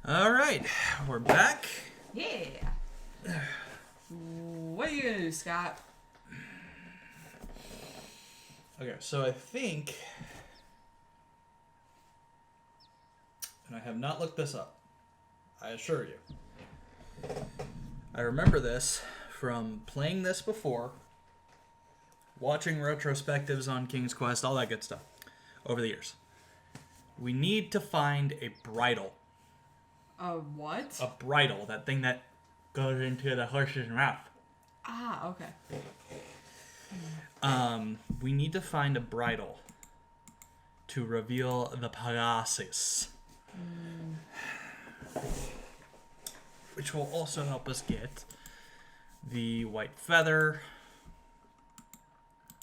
All right, we're back. Yeah. What are you gonna do, Scott? Okay, so I think, and I have not looked this up, I assure you. I remember this from playing this before, watching retrospectives on King's Quest, all that good stuff, over the years. We need to find a bridle. A what? A bridle, that thing that goes into the horse's mouth. Ah, okay. We need to find a bridle to reveal the Pegasus. Which will also help us get the white feather.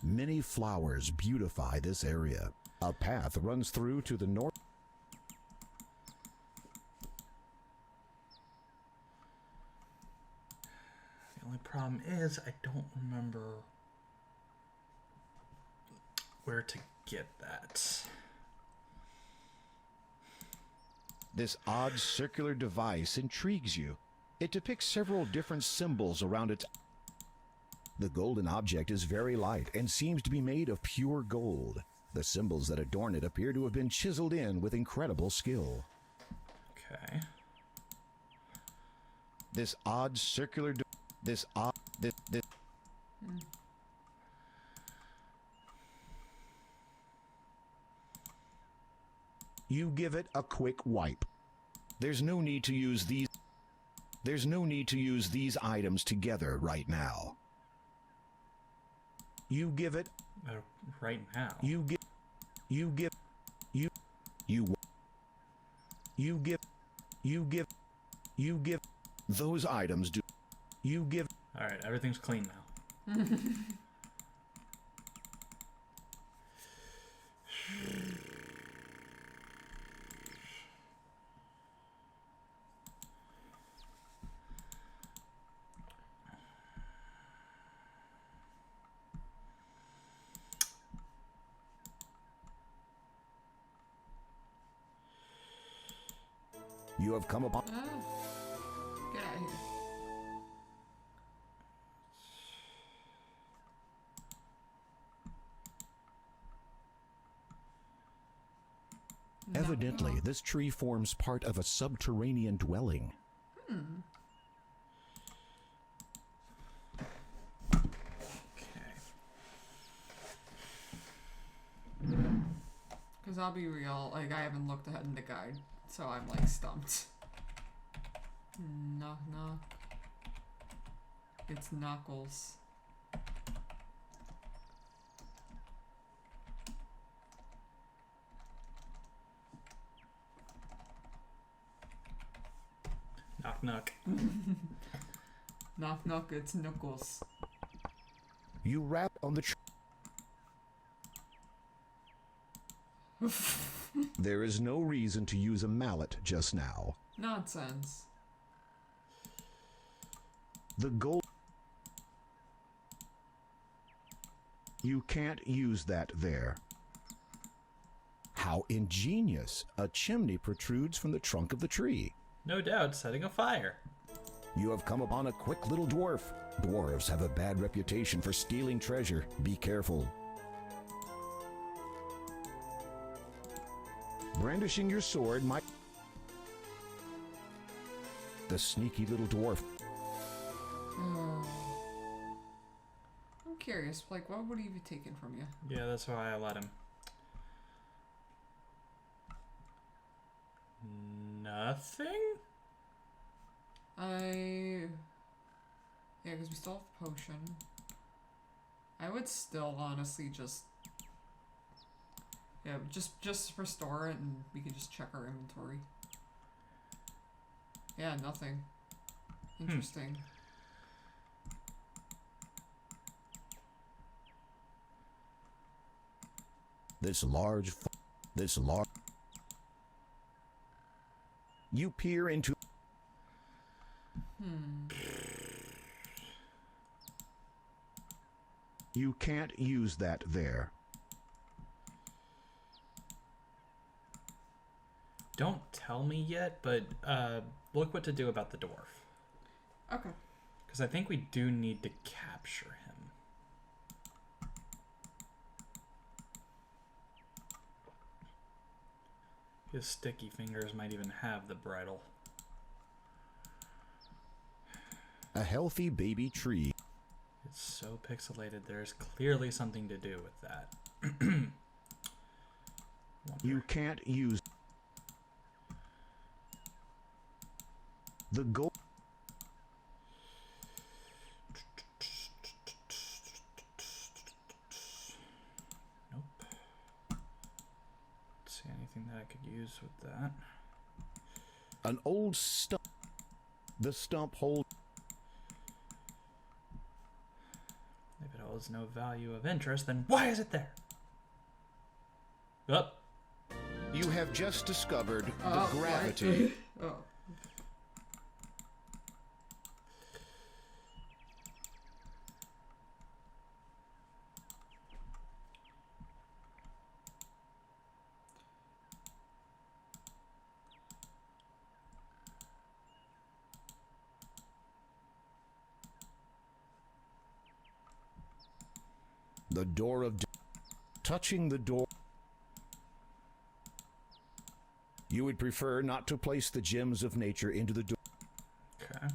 Many flowers beautify this area. A path runs through to the north. The only problem is I don't remember where to get that. This odd circular device intrigues you. It depicts several different symbols around its. The golden object is very light and seems to be made of pure gold. The symbols that adorn it appear to have been chiseled in with incredible skill. Okay. This odd circular this odd this You give it a quick wipe. There's no need to use these items together right now. You give it Right now. you give those items do you give Alright, everything's clean now. You have come upon Get out of here. Evidently, this tree forms part of a subterranean dwelling. Okay. Because I'll be real, like, I haven't looked ahead in the guide, so I'm, like, stumped. Knock, knock. It's Knuckles. Knock knock. Knock, knock, it's Knuckles. You rap on the There is no reason to use a mallet just now. Nonsense. The gold. You can't use that there. How ingenious! A chimney protrudes from the trunk of the tree. No doubt, setting a fire. You have come upon a quick little dwarf. Dwarves have a bad reputation for stealing treasure. Be careful. Brandishing your sword might... The sneaky little dwarf. I'm curious, like, what would he be taking from you? Yeah, that's why I let him. Nothing? Yeah, because we still have the potion. I would still honestly just... Yeah, just restore it and we can just check our inventory. Yeah, nothing. Interesting. This large... You peer into... You can't use that there. Don't tell me yet, but look what to do about the dwarf. Okay. Because I think we do need to capture him. His sticky fingers might even have the bridle. A healthy baby tree. It's so pixelated. There's clearly something to do with that. You can't use the gold. Nope. Don't see anything that I could use with that. An old stump. The stump holds. If it holds no value of interest, then why is it there? Up. You have just discovered the Oh, gravity. What? Oh. The door of touching the door. You would prefer not to place the gems of nature into the door. Okay.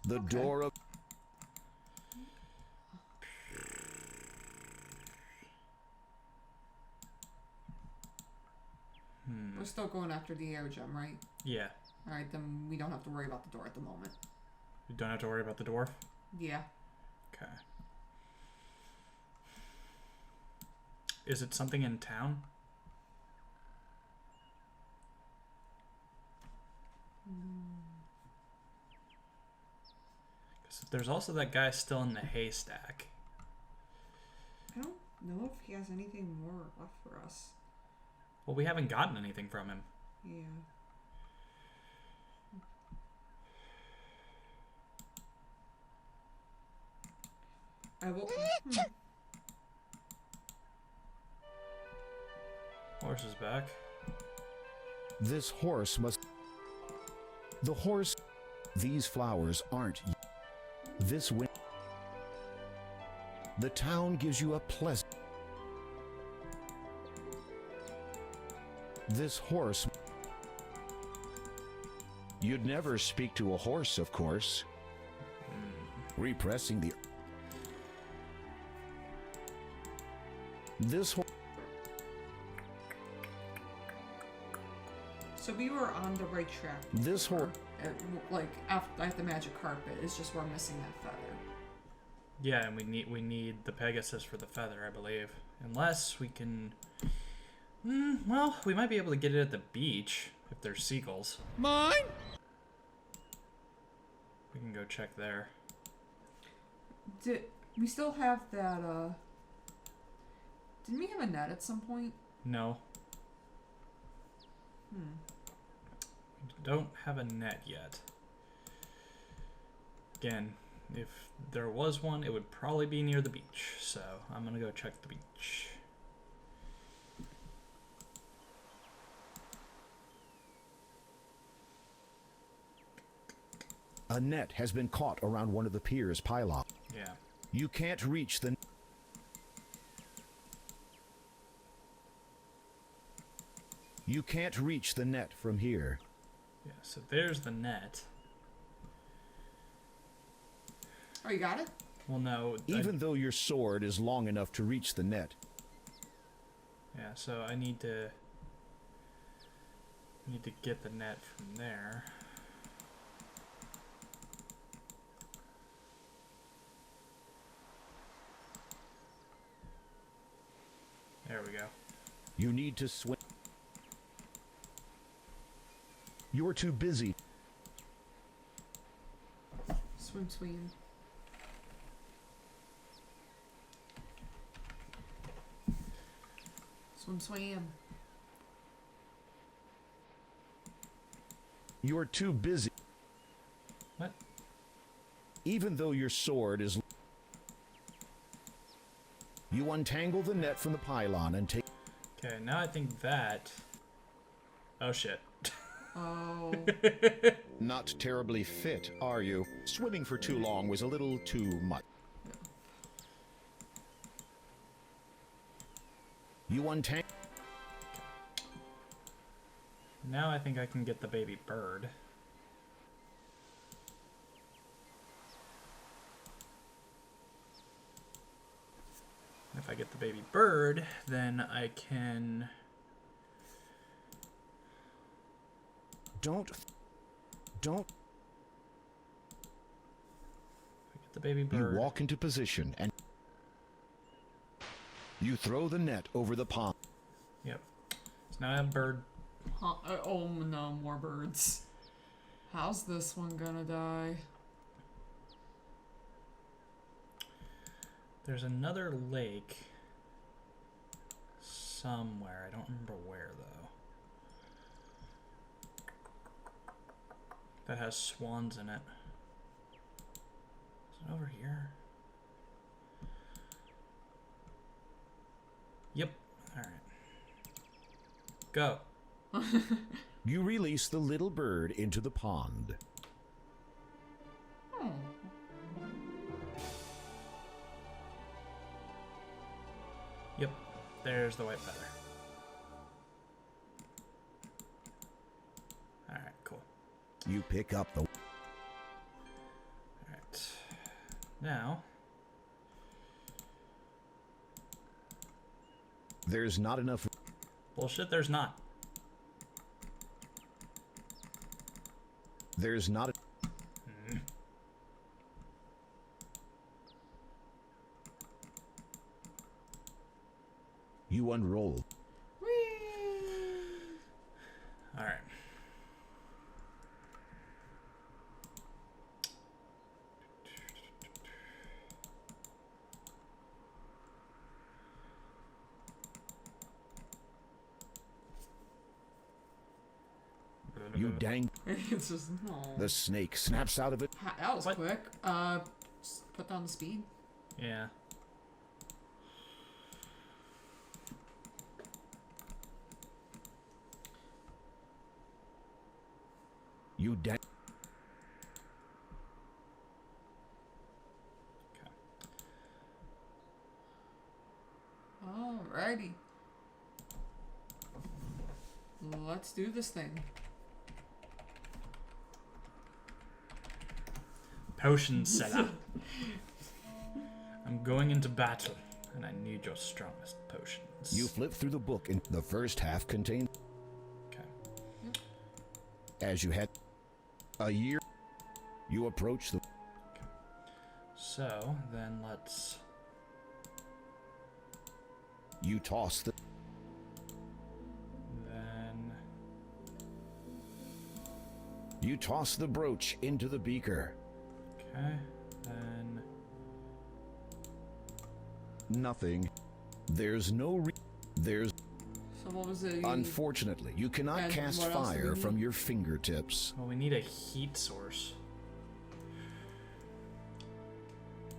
The door of We're still going after the air gem, right? Yeah. Alright, then we don't have to worry about the door at the moment. You don't have to worry about the dwarf? Yeah. Okay. Is it something in town? 'Cause there's also that guy still in the haystack. I don't know if he has anything more left for us. Well, we haven't gotten anything from him. Yeah. I will. Horse is back. this horse must. The horse. These flowers aren't. This wind. The town gives you a pleasant. This horse. You'd never speak to a horse, of course. Repressing the. This horse. So we were on the right track. This horse. Like after at the magic carpet, it's just we're missing that feather. Yeah, and we need the Pegasus for the feather, I believe. Unless we can. Well, we might be able to get it at the beach if there's seagulls. Mine. We can go check there. Did we still have that? Didn't we have a net at some point? No. We don't have a net yet. Again, if there was one, it would probably be near the beach. So I'm gonna go check the beach. A net has been caught around one of the pier's pylons. Yeah. You can't reach the. You can't reach the net from here. Yeah, so there's the net. Oh, you got it? Well, no. Even though your sword is long enough to reach the net. Yeah, so I need to get the net from there. There we go. You need to swim. You're too busy. Swim. Swim. You're too busy. What? Even though your sword is. You untangle the net from the pylon and take. Okay, now I think that... Oh, shit. Oh. Not terribly fit, are you? Swimming for too long was a little too much. You untangle. Now I think I can get the baby bird. If I get the baby bird, then I can... Don't. If I get the baby bird... You walk into position and you throw the net over the pond. Yep. So now I have bird. Huh, oh no, more birds. How's this one gonna die? There's another lake somewhere. I don't remember where, though. That has swans in it. Is it over here? Yep. Alright. Go. You release the little bird into the pond. Oh. Yep. There's the white feather. Alright, cool. You pick up the. Alright. Now, There's not enough. bullshit, there's not. There's not. You unroll. Whee! Alright. You dang. It's just no. The snake snaps out of it. That was What? quick. Just put down the speed. Yeah. You dang. Alrighty. Let's do this thing. Potion seller. I'm going into battle, and I need your strongest potions. You flip through the book, and the first half contains. Okay. As you had a year, you approach the. So, then let's... You toss the. Then... You toss the brooch into the beaker. Okay. Then... Nothing. There's no. There's. So what was it? Unfortunately, you cannot And cast what else do we fire need? from your fingertips. Well, we need a heat source.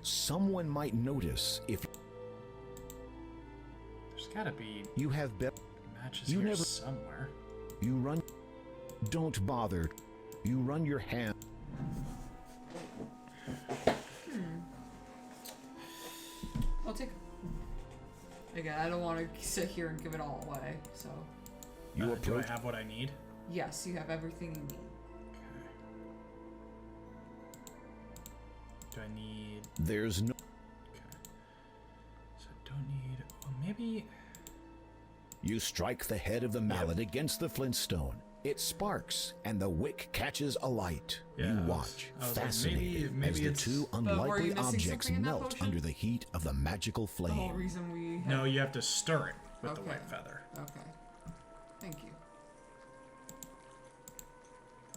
Someone might notice if There's gotta be you have matches You here never- somewhere. you run. Don't bother. You run your hand. I'll take. Again, I don't want to sit here and give it all away. So You Do I approach. have what I need? yes, you have everything you need. Okay. Do I need... There's no. Okay. So I don't need... Well, maybe... You strike the head of the mallet against the flintstone. It sparks, and the wick catches alight. Yeah, You I was- watch, I was like, fascinated, maybe as the it's- two were you unlikely missing objects something in that melt potion? under the heat of the magical The whole flame. reason we. Had... No, you have to stir it with the Okay. white feather. Okay. Thank you.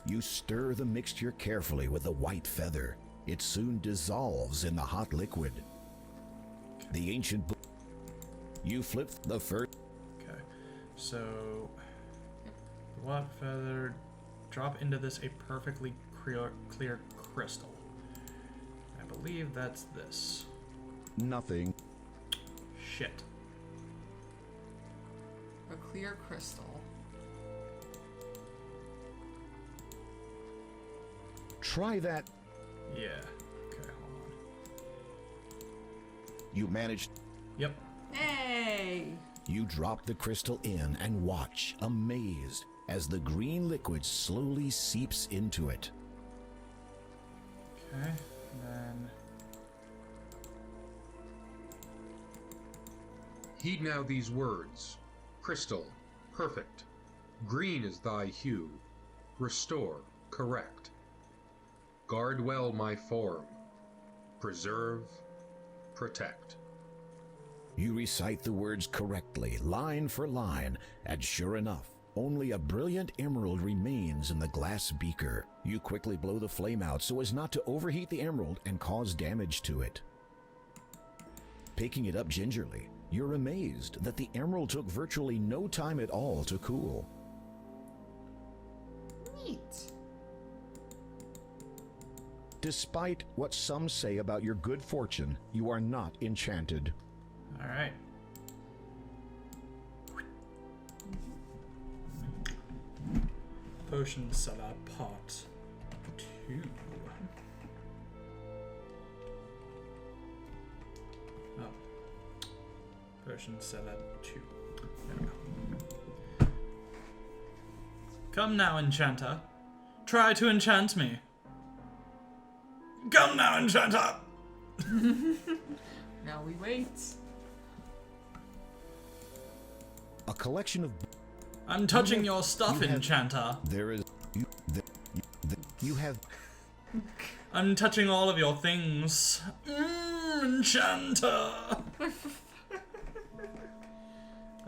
You stir the mixture carefully with the white feather. It soon dissolves in the hot liquid. The ancient book. You flip the first. Okay. So... The white feather... Drop into this a perfectly clear crystal. I believe that's this. Nothing. Shit. clear crystal. Try that. Yeah. Okay, hold on. You managed. Yep. Hey! You drop the crystal in and watch, amazed, as the green liquid slowly seeps into it. Okay, and then... Heed now these words. Crystal, perfect. Green is thy hue. Restore, correct. Guard well my form. Preserve, protect. You recite the words correctly, line for line, and sure enough, only a brilliant emerald remains in the glass beaker. You quickly blow the flame out so as not to overheat the emerald and cause damage to it. Picking it up gingerly, you're amazed that the emerald took virtually no time at all to cool. Neat. Despite what some say about your good fortune, you are not enchanted. Alright. Potion Cellar Part 2. Oh. Potion Cellar 2. There we go. Come now, enchanter. Try to enchant me. Come now, enchanter! Now we wait. A collection of... I'm touching your stuff, you have- enchanter. There is... You have... I'm touching all of your things. Enchanter!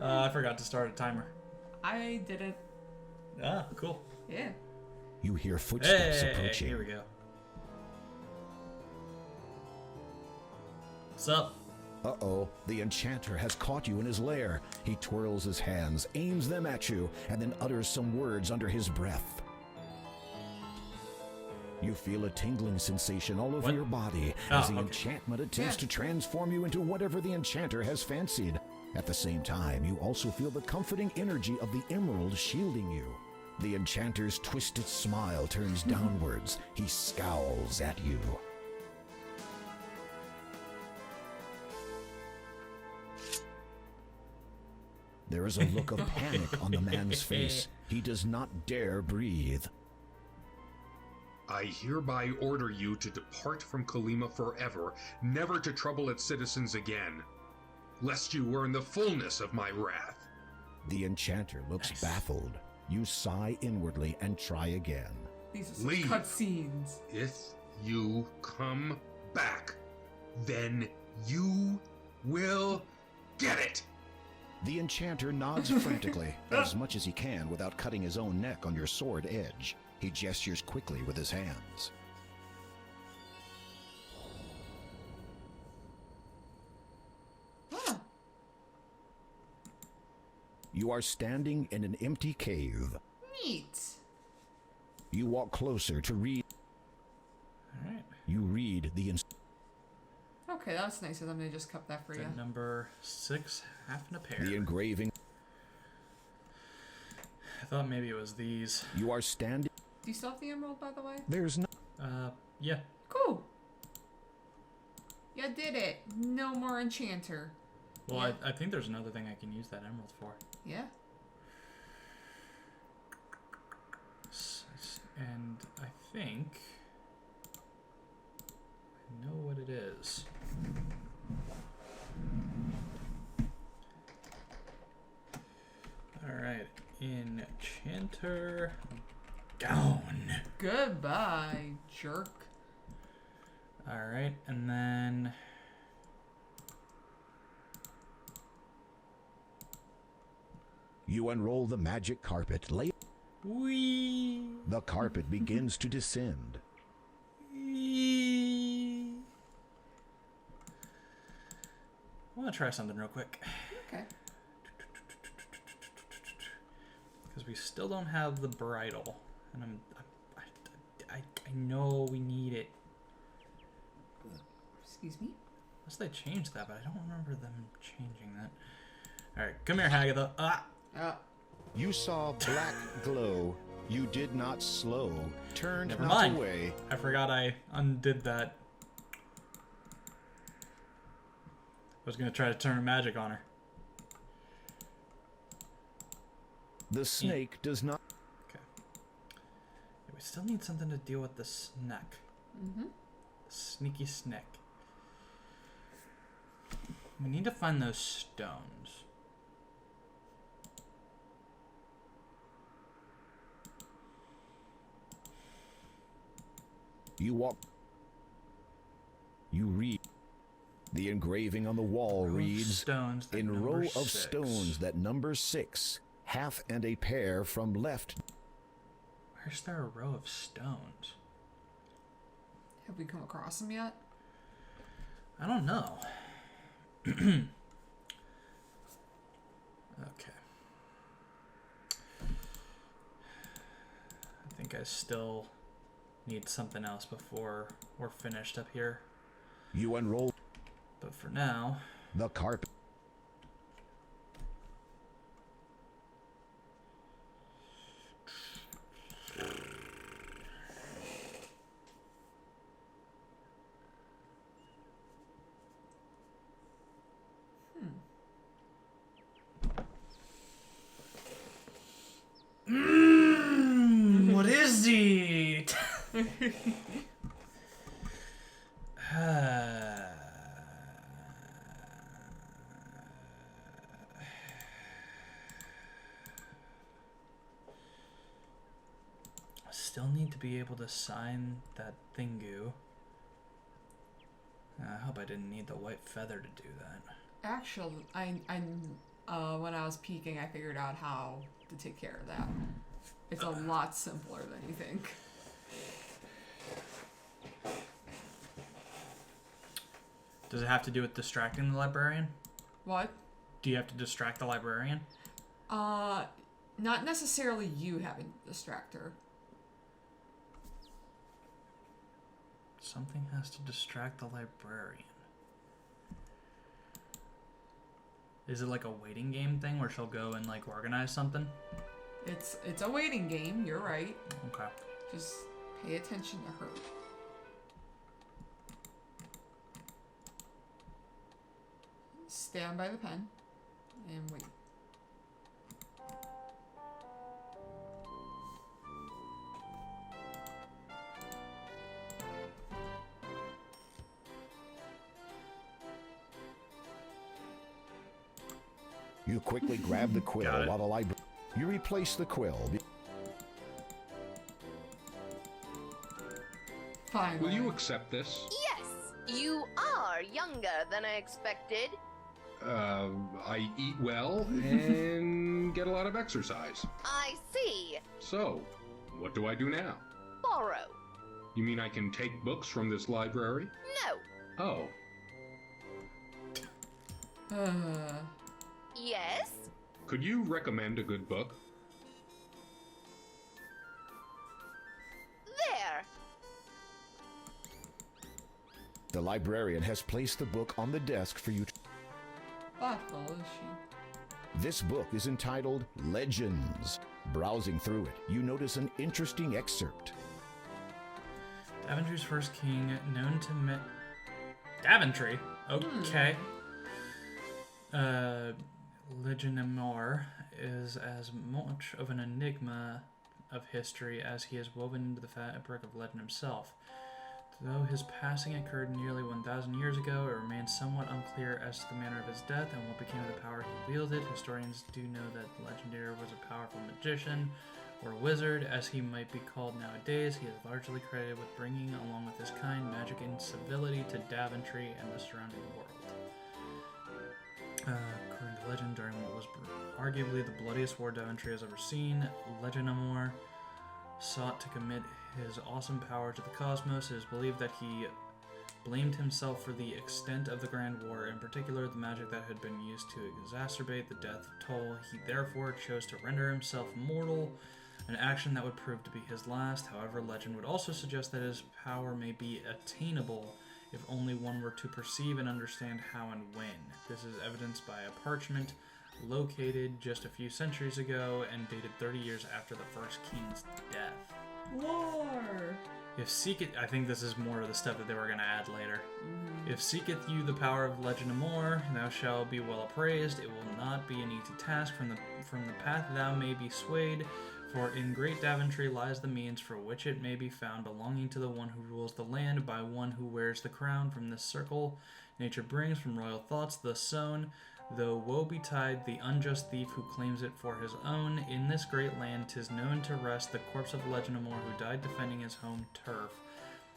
I forgot to start a timer. I didn't. Ah, cool. Yeah. You hear footsteps Hey, approaching. here we go. What's up? Uh-oh, the enchanter has caught you in his lair. He twirls his hands, aims them at you, and then utters some words under his breath. You feel a tingling sensation all over What? your body Oh, as the okay. enchantment attempts Yeah. to transform you into whatever the enchanter has fancied. At the same time, you also feel the comforting energy of the emerald shielding you. The enchanter's twisted smile turns downwards. He scowls at you. There is a look of panic on the man's face. He does not dare breathe. I hereby order you to depart from Kolyma forever, never to trouble its citizens again, lest you earn the fullness of my wrath. The enchanter looks Nice. baffled. You sigh inwardly and try again. These are some Leave. cutscenes. If you come back, then you will get it. The enchanter nods frantically, as much as he can without cutting his own neck on your sword edge. He gestures quickly with his hands. Ah, You are standing in an empty cave. neat. You walk closer to read. Alright. You read the Okay, that's nice of them. They just kept that for you. Number 6, half and a pair. the engraving. I thought maybe it was these. You are standing. Do you still have the emerald, by the way? There's no. Yeah. Cool. You did it. No more enchanter. Well, Yeah. I think there's another thing I can use that emerald for. Yeah. And I think I know what it is. Alright, enchanter gown. Goodbye, jerk. Alright, and then You unroll the magic carpet. wee. The carpet begins to descend. I want to try something real quick. Okay. Because we still don't have the bridle. And I know we need it. Excuse me? Unless they changed that, but I don't remember them changing that. Alright, come here, Hagatha. Ah! Oh, You saw black glow. You did not slow. Turned Never not mind. away. I forgot I undid that. I was going to try to turn magic on her. The snake does not. Okay. Yeah, we still need something to deal with the snack. Mm-hmm. The sneaky snack. We need to find those stones. You walk. You read. The engraving on the wall reads, stones that in number row of 6. stones that number 6, half and a pair from left. Where's there a row of stones? Have we come across them yet? I don't know. Okay. I think I still need something else before we're finished up here. You unroll But for now, the carpet. what is it? Still need to be able to sign that thingu. I hope I didn't need the white feather to do that. Actually, when I was peeking, I figured out how to take care of that. It's a lot simpler than you think. Does it have to do with distracting the librarian? What? Do you have to distract the librarian? Not necessarily you having to distract her. Something has to distract the librarian. Is it like a waiting game thing where she'll go and like organize something? It's a waiting game, you're right. Okay. Just pay attention to her. Stand by the pen and wait. You quickly grab the quill Got it. while the librarian. You replace the quill. Fine. Will you accept this? Yes, you are younger than I expected. I eat well and get a lot of exercise. I see. So, what do I do now? Borrow. You mean I can take books from this library? No. Oh, Yes? could you recommend a good book? There. The librarian has placed the book on the desk for you to. Thoughtful, is she? This book is entitled Legends. Browsing through it, you notice an interesting excerpt. Daventry's first king, known to Daventry? Okay. Legionnaire is as much of an enigma of history as he is woven into the fabric of legend himself. Though his passing occurred nearly 1,000 years ago, it remains somewhat unclear as to the manner of his death and what became of the power he wielded. Historians do know that the Legendary was a powerful magician, or wizard, as he might be called nowadays. He is largely credited with bringing, along with his kind, magic and civility to Daventry and the surrounding world. According to legend, during what was arguably the bloodiest war Daventry has ever seen, Legionnaire sought to commit his awesome power to the cosmos. It is believed that he blamed himself for the extent of the Grand War, in particular the magic that had been used to exacerbate the death toll. He therefore chose to render himself mortal, an action that would prove to be his last. However, legend would also suggest that his power may be attainable if only one were to perceive and understand how and when. This is evidenced by a parchment located just a few centuries ago and dated 30 years after the first king's death. War. If seeketh, I think this is more of the stuff that they were going to add later. If seeketh you the power of legend more, thou shalt be well appraised. It will not be an easy task from the path thou may be swayed. For in great Daventry lies the means for which it may be found, belonging to the one who rules the land, by one who wears the crown. From this circle nature brings from royal thoughts the sown, though woe betide the unjust thief who claims it for his own. In this great land 'tis known to rest the corpse of Legendamore, who died defending his home turf.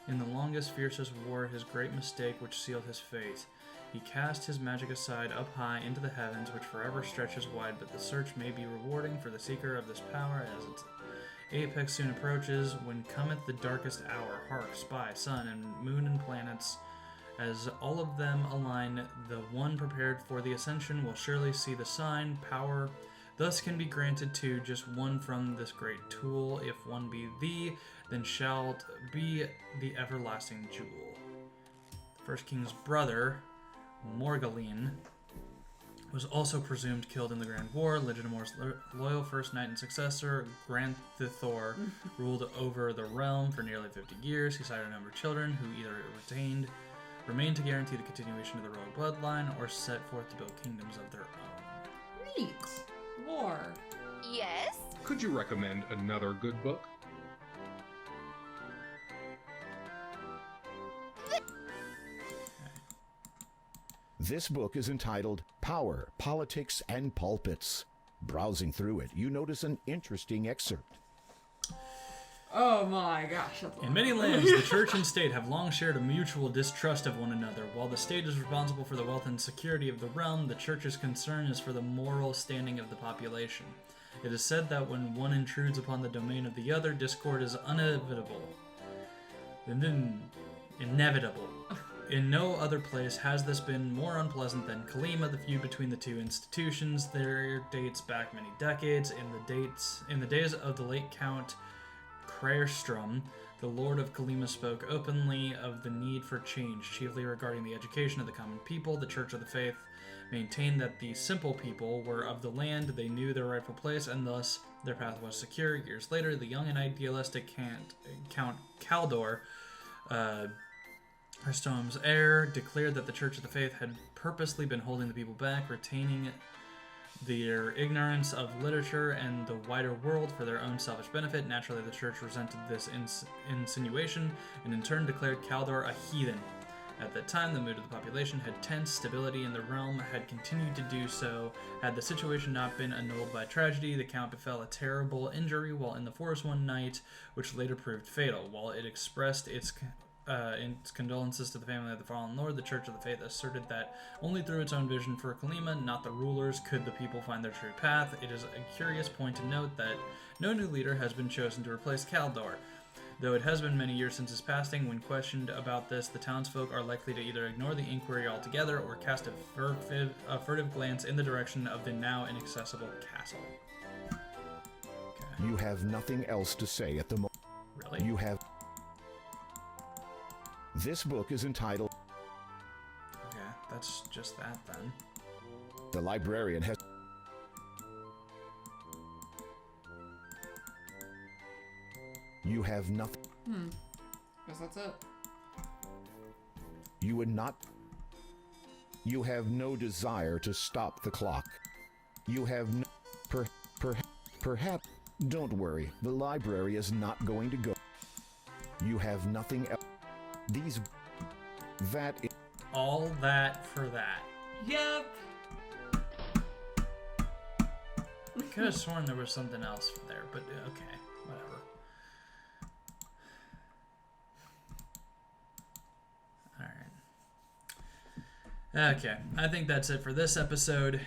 In the longest, fiercest war, his great mistake which sealed his fate. He cast his magic aside up high into the heavens, which forever stretches wide, but the search may be rewarding for the seeker of this power as its apex soon approaches. When cometh the darkest hour, hark, spy, sun and moon and planets, as all of them align, the one prepared for the ascension will surely see the sign. Power thus can be granted to just one from this great tool. If one be thee, then shalt be the everlasting jewel. The first king's brother, Morgaline, was also presumed killed in the Grand War. Legitimamore's loyal first knight and successor, Granthithor, ruled over the realm for nearly 50 years. He sired a number of children who either remained to guarantee the continuation of the royal bloodline or set forth to build kingdoms of their own. Neat. War. Yes? Could you recommend another good book? This book is entitled Power, Politics, and Pulpits. Browsing through it, you notice an interesting excerpt. Oh my gosh. In many lands, the church and state have long shared a mutual distrust of one another. While the state is responsible for the wealth and security of the realm, the church's concern is for the moral standing of the population. It is said that when one intrudes upon the domain of the other, discord is inevitable. Inevitable. In no other place has this been more unpleasant than Kolyma. The feud between the two institutions there dates back many decades. In the days of the late Count Craerstrom, the Lord of Kolyma spoke openly of the need for change, chiefly regarding the education of the common people. The Church of the Faith maintained that the simple people were of the land, they knew their rightful place, and thus their path was secure. Years later, the young and idealistic Count Caldor, Herstom's heir, declared that the Church of the Faith had purposely been holding the people back, retaining their ignorance of literature and the wider world for their own selfish benefit. Naturally, the Church resented this insinuation and in turn declared Caldor a heathen. At that time, the mood of the population had tense. Stability in the realm had continued to do so. Had the situation not been annulled by tragedy, the Count befell a terrible injury while in the forest one night, which later proved fatal. While it expressed its condolences to the family of the fallen lord, the Church of the Faith asserted that only through its own vision for Kolyma, not the rulers, could the people find their true path. It is a curious point to note that no new leader has been chosen to replace Caldor. Though it has been many years since his passing, when questioned about this, the townsfolk are likely to either ignore the inquiry altogether or cast a furtive glance in the direction of the now inaccessible castle. Okay. You have nothing else to say at the moment. Really? You have... This book is entitled... Okay, that's just that then. The librarian has... You have nothing... Guess that's it. You would not... You have no desire to stop the clock. You have no... Perhaps... Don't worry, the library is not going to go. You have nothing else. These... That is... All that for that. Yep. I could have sworn there was something else there, but okay, whatever. Alright. Okay, I think that's it for this episode.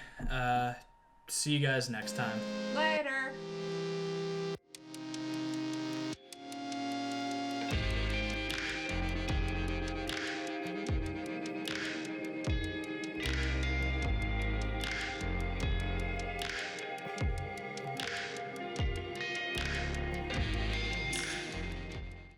See you guys next time. Later.